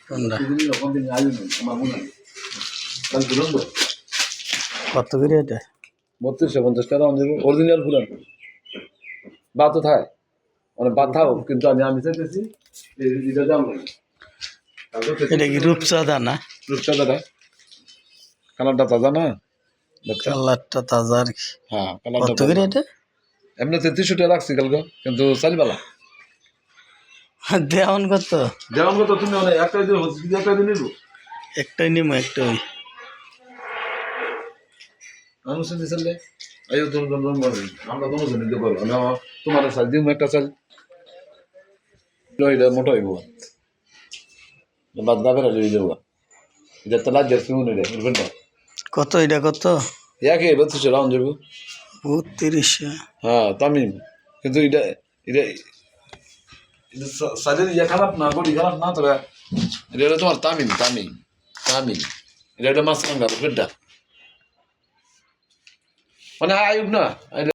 কোনটা কত করে এটা? 3250 টাকা অরিজিনাল ফুলান বা তো থাকে মানে বাতাও কিন্তু আমি চাইতেছি এটা দাম এটা কি রূপচাঁদা না? রূপচাঁদাটা কালারটা তাজা না কালারটা তাজা আর কি। হ্যাঁ কত কালারটা করে এটা? এমনি 33 টাকা লাগছে কালকে কিন্তু চালিবালা দেওয়ান কত? যেমন কথা তুমি মানে একটা দিন একটা দিন নিবো একটাই নিমো একটাই। আমি শুনতে চাইলে আয়ো তুমি আমরা তোমার জন্য দিতে পারবো না তোমার চাল দিন একটা চাল এটা মোটা হইব বাদ দাবের লই দেবো এটা তো লাজ যাচ্ছে মনে রে বুঝবেন কত এটা কত? একে 32 রাউন্ড যাবো 32। হ্যাঁ তামিম কিন্তু এটা এটা সাইডের ইয়ে খারাপ না বডি খারাপ না তবে এটা তোমার তামিম তামিম তামিম এটা মাছ কাঙ্গা বুঝবেন মানে আয়ুব না